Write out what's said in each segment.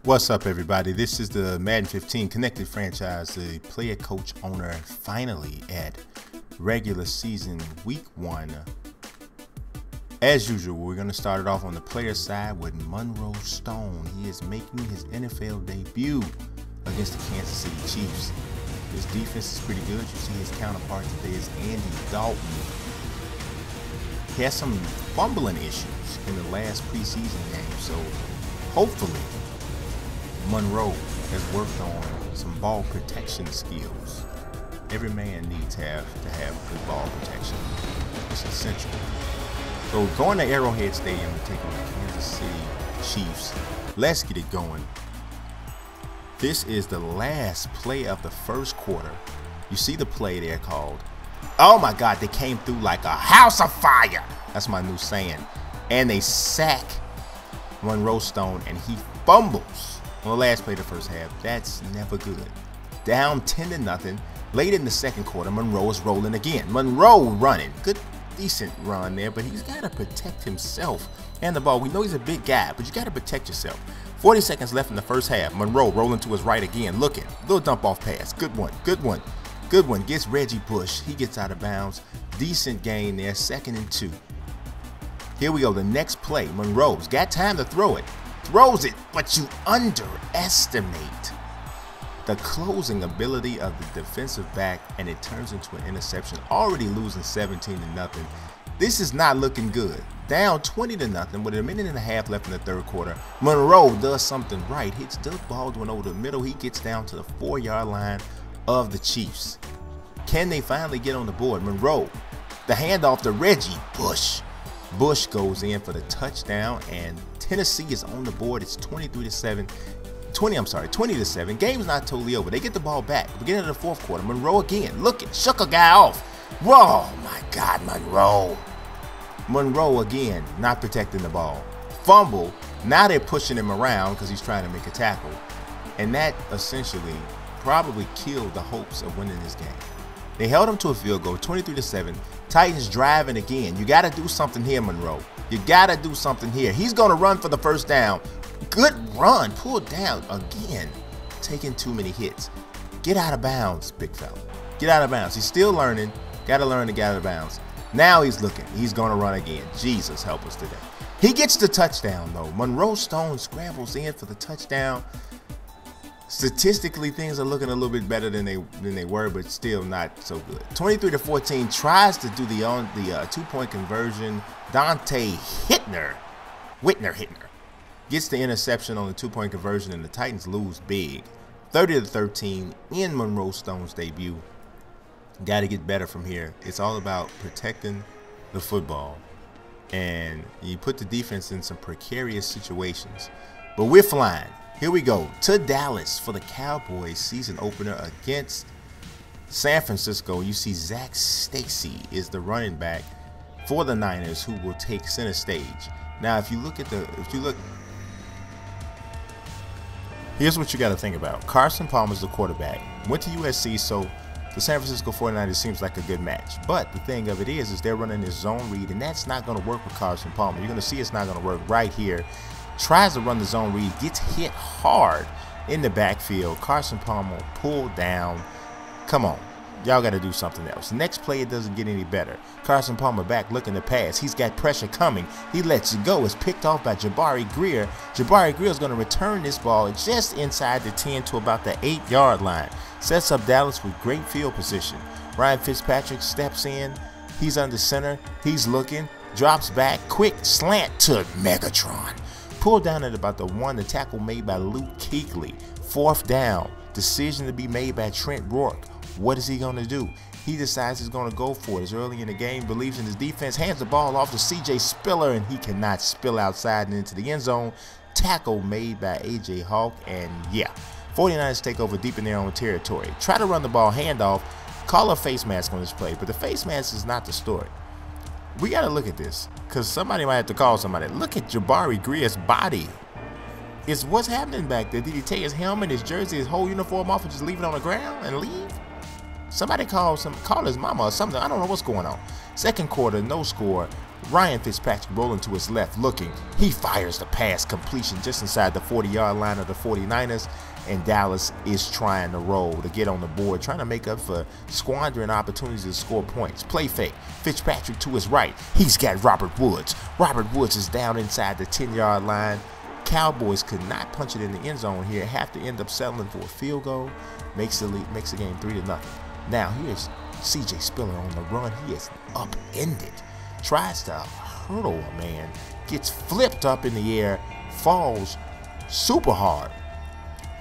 What's up, everybody? This is the Madden 15 Connected franchise, the player, coach, owner, finally at regular season week 1. As usual, we're going to start it off on the player side with Monroe Stone. He is making his NFL debut against the Kansas City Chiefs. His defense is pretty good. You see his counterpart today is Andy Dalton. He has some fumbling issues in the last preseason game, so hopefully Monroe has worked on some ball protection skills. Every man needs to have good ball protection. It's essential. So going to Arrowhead Stadium and taking the Kansas City Chiefs. Let's get it going. This is the last play of the first quarter. You see the play there called. Oh my God, they came through like a house of fire. That's my new saying. And they sack Monroe Stone and he fumbles on the last play of the first half. That's never good. Down 10-0. Late in the second quarter, Monroe is rolling again. Monroe running. Good, decent run there, but he's got to protect himself and the ball. We know he's a big guy, but you got to protect yourself. 40 seconds left in the first half. Monroe rolling to his right again. Looking. Little dump off pass. Good one. Good one. Good one. Gets Reggie Bush. He gets out of bounds. Decent gain there. 2nd and 2. Here we go. The next play. Monroe's got time to throw it. Throws it, but you underestimate the closing ability of the defensive back, and it turns into an interception. Already losing 17-0. This is not looking good. Down 20-0 with a minute and a half left in the third quarter. Monroe does something right. Hits Doug Baldwin over the middle. He gets down to the 4-yard line of the Chiefs. Can they finally get on the board? Monroe, the handoff to Reggie Bush. Bush goes in for the touchdown, and Tennessee is on the board. It's 20-7. Game's not totally over. They get the ball back. Beginning of the fourth quarter. Monroe again. Looking. Shook a guy off. Whoa, my God, Monroe. Monroe again, not protecting the ball. Fumble. Now they're pushing him around because he's trying to make a tackle. And that essentially probably killed the hopes of winning this game. They held him to a field goal, 23-7. Titans driving again. You got to do something here, Monroe. You got to do something here. He's going to run for the first down. Good run. Pulled down again. Taking too many hits. Get out of bounds, big fella. Get out of bounds. He's still learning. Got to learn to get out of bounds. Now he's looking. He's going to run again. Jesus help us today. He gets the touchdown, though. Monroe Stone scrambles in for the touchdown. Statistically, things are looking a little bit better than they were, but still not so good. 23-14 tries to do the 2-point conversion. Dante Whitner gets the interception on the 2-point conversion, and the Titans lose big. 30-13 in Monroe Stone's debut. Got to get better from here. It's all about protecting the football, and you put the defense in some precarious situations. But we're flying. Here we go to Dallas for the Cowboys season opener against San Francisco. You see Zach Stacy is the running back for the Niners who will take center stage. Now, if you look, here's what you got to think about. Carson Palmer is the quarterback. Went to USC, so the San Francisco 49ers seems like a good match. But the thing of it is they're running this zone read, and that's not going to work with Carson Palmer. You're going to see it's not going to work right here. Tries to run the zone read, gets hit hard in the backfield. Carson Palmer pulled down. Come on. Y'all got to do something else. Next play, it doesn't get any better. Carson Palmer back looking to pass. He's got pressure coming. He lets it go. It's picked off by Jabari Greer. Jabari Greer is going to return this ball just inside the 10 to about the 8-yard line. Sets up Dallas with great field position. Ryan Fitzpatrick steps in. He's under center. He's looking. Drops back. Quick slant to Megatron. Pulled down at about the 1. The tackle made by Luke Kuechly. 4th down. Decision to be made by Trent Rourke. What is he going to do? He decides he's going to go for it. It's early in the game. Believes in his defense. Hands the ball off to C.J. Spiller, and he cannot spill outside and into the end zone. Tackle made by A.J. Hawk, and yeah. 49ers take over deep in their own territory. Try to run the ball, handoff. Call a face mask on this play, but the face mask is not the story. We got to look at this because somebody might have to call somebody. Look at Jabari Greer's body. What's happening back there? Did he take his helmet, his jersey, his whole uniform off and just leave it on the ground and leave? Somebody call his mama or something. I don't know what's going on. Second quarter, no score. Ryan Fitzpatrick rolling to his left, looking. He fires the pass, completion just inside the 40-yard line of the 49ers, and Dallas is trying to roll to get on the board, trying to make up for squandering opportunities to score points. Play fake. Fitzpatrick to his right. He's got Robert Woods. Robert Woods is down inside the 10-yard line. Cowboys could not punch it in the end zone here. Have to end up settling for a field goal. Makes the game 3-0. Now here's C.J. Spiller on the run. He is upended. Tries to hurdle a man. Gets flipped up in the air. Falls super hard.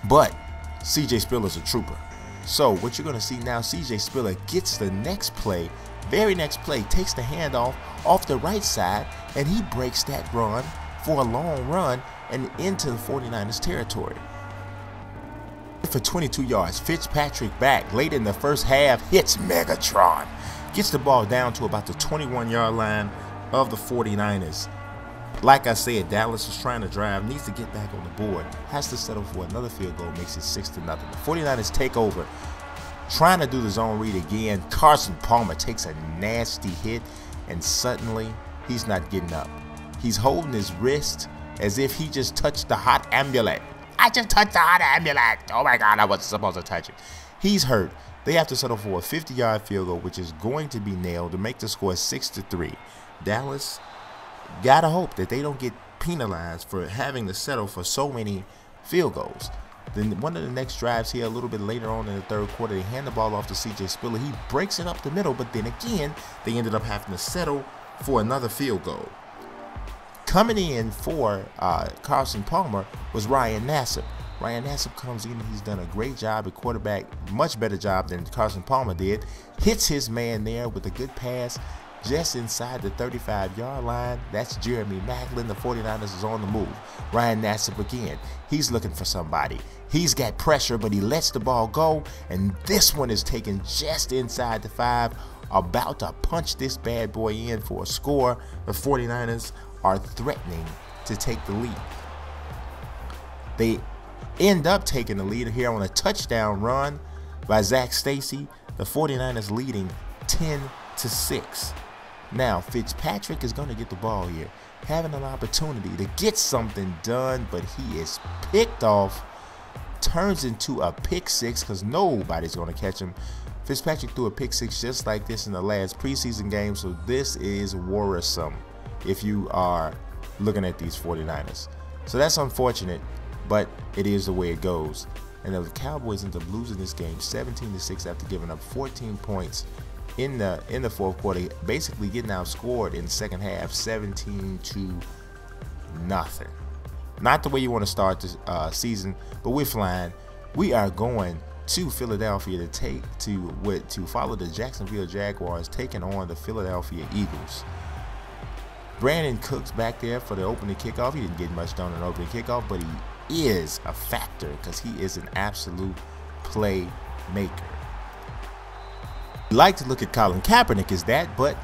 But C.J. Spiller's a trooper. So what you're going to see now, C.J. Spiller gets the next play. Very next play. Takes the handoff off the right side. And he breaks that run for a long run and into the 49ers territory. For 22 yards, Fitzpatrick back late in the first half, hits Megatron. Gets the ball down to about the 21-yard line of the 49ers. Like I said, Dallas is trying to drive, needs to get back on the board, has to settle for another field goal, makes it 6-0. The 49ers take over, trying to do the zone read again. Carson Palmer takes a nasty hit, and suddenly he's not getting up. He's holding his wrist as if he just touched the hot amulet. I just touched the hot amulet. Oh my God, I wasn't supposed to touch it. He's hurt. They have to settle for a 50-yard field goal, which is going to be nailed to make the score 6-3. Dallas gotta hope that they don't get penalized for having to settle for so many field goals. Then one of the next drives here, a little bit later on in the third quarter, they hand the ball off to C.J. Spiller. He breaks it up the middle, but then again, they ended up having to settle for another field goal. Coming in for Carson Palmer was Ryan Nassib. Ryan Nassib comes in and he's done a great job at quarterback, much better job than Carson Palmer did. Hits his man there with a good pass just inside the 35-yard line. That's Jeremy Maclin. The 49ers is on the move. Ryan Nassib again. He's looking for somebody. He's got pressure, but he lets the ball go, and this one is taken just inside the 5. About to punch this bad boy in for a score. The 49ers are threatening to take the lead. They end up taking the lead here on a touchdown run by Zach Stacy. The 49ers leading 10-6. Now Fitzpatrick is going to get the ball here, having an opportunity to get something done, but he is picked off. Turns into a pick six because nobody's going to catch him. Fitzpatrick threw a pick six just like this in the last preseason game, so this is worrisome if you are looking at these 49ers. So that's unfortunate, but it is the way it goes. And the Cowboys end up losing this game 17-6 after giving up 14 points in the fourth quarter, basically getting outscored in the second half 17-0. Not the way you want to start this season, but we're flying. We are going to Philadelphia to follow the Jacksonville Jaguars taking on the Philadelphia Eagles. Brandon Cooks back there for the opening kickoff. He didn't get much done on the opening kickoff, but he is a factor because he is an absolute playmaker. We like to look at Colin Kaepernick as that, but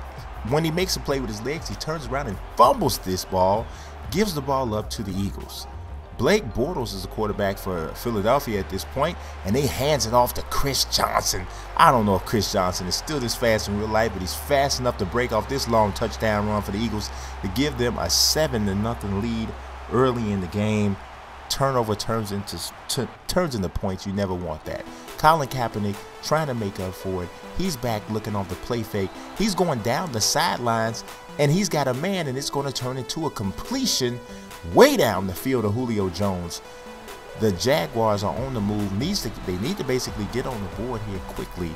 when he makes a play with his legs, he turns around and fumbles this ball, gives the ball up to the Eagles. Blake Bortles is the quarterback for Philadelphia at this point, and they hands it off to Chris Johnson. I don't know if Chris Johnson is still this fast in real life, but he's fast enough to break off this long touchdown run for the Eagles to give them a 7-0 lead early in the game. Turnover turns into points. You never want that. Colin Kaepernick trying to make up for it. He's back looking off the play fake. He's going down the sidelines, and he's got a man, and it's going to turn into a completion way down the field of Julio Jones. The Jaguars are on the move. They need to basically get on the board here quickly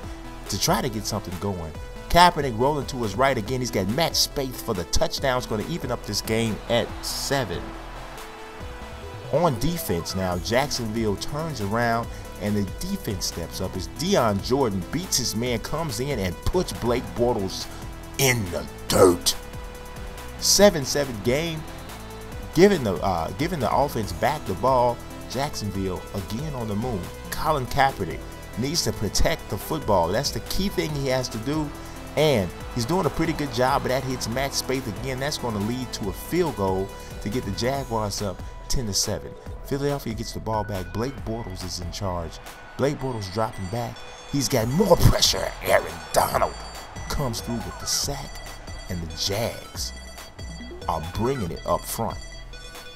to try to get something going. Kaepernick rolling to his right again. He's got Matt Spaeth for the touchdown. It's going to even up this game at 7. On defense now, Jacksonville turns around and the defense steps up as Dion Jordan beats his man, comes in and puts Blake Bortles in the dirt. 7-7 game. Giving the offense back the ball. Jacksonville again on the move. Colin Kaepernick needs to protect the football. That's the key thing he has to do, and he's doing a pretty good job. But that hits Matt Spaeth again. That's going to lead to a field goal to get the Jaguars up 10-7. Philadelphia gets the ball back. Blake Bortles is in charge. Blake Bortles dropping back. He's got more pressure. Aaron Donald comes through with the sack, and the Jags are bringing it up front.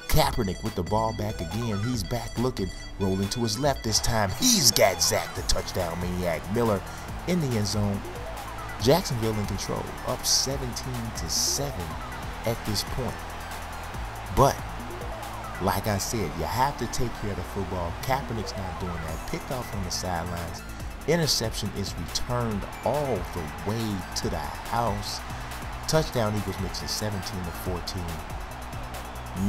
Kaepernick with the ball back again. He's back looking, rolling to his left this time. He's got Zach, the touchdown maniac. Miller in the end zone. Jacksonville in control, up 17-7 at this point. But, like I said, you have to take care of the football. Kaepernick's not doing that. Picked off on the sidelines. Interception is returned all the way to the house. Touchdown, Eagles makes it 17-14.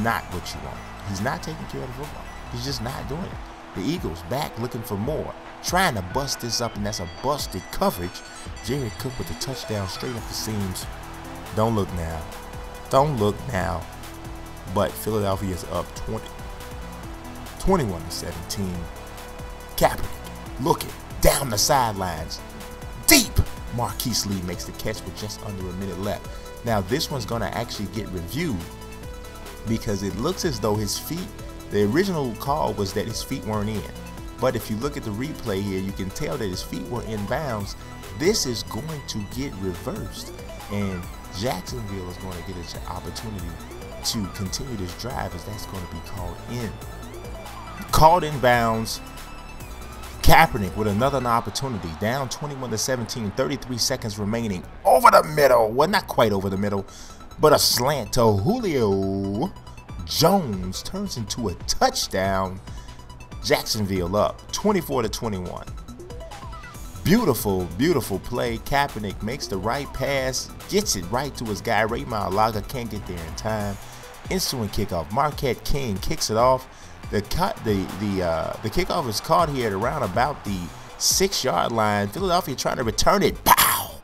Not what you want. He's not taking care of the football. He's just not doing it. The Eagles back looking for more, trying to bust this up, and that's a busted coverage. Jared Cook with the touchdown straight up the seams. Don't look now. Don't look now. But Philadelphia is up 21-17. Kaepernick looking down the sidelines. Deep. Marquise Lee makes the catch with just under a minute left. Now this one's going to actually get reviewed because it looks as though his feet, the original call was that his feet weren't in. But if you look at the replay here, you can tell that his feet were in bounds. This is going to get reversed, and Jacksonville is going to get an opportunity to continue this drive, as that's going to be called in. Called in bounds. Kaepernick with another opportunity, down 21-17, 33 seconds remaining. Over the middle, well, not quite over the middle, but a slant to Julio Jones turns into a touchdown. Jacksonville up 24-21. Beautiful, beautiful play. Kaepernick makes the right pass, gets it right to his guy. Ray Maalaga can't get there in time. Ensuing kickoff. Marquette King kicks it off. The kickoff is caught here at around about the 6-yard line. Philadelphia trying to return it. Pow!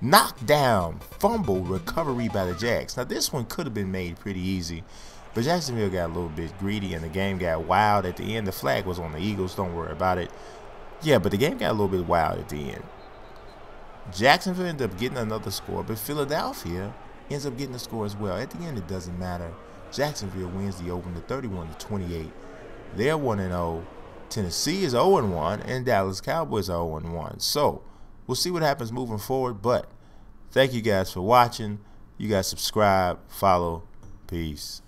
Knocked down. Fumble recovery by the Jags. Now this one could have been made pretty easy, but Jacksonville got a little bit greedy and the game got wild at the end. The flag was on the Eagles. Don't worry about it. Yeah, but the game got a little bit wild at the end. Jacksonville ended up getting another score, but Philadelphia ends up getting a score as well. At the end, it doesn't matter. Jacksonville wins the opener 31-28. They're 1-0. Tennessee is 0-1, and Dallas Cowboys are 0-1. So we'll see what happens moving forward. But thank you guys for watching. You guys subscribe, follow. Peace.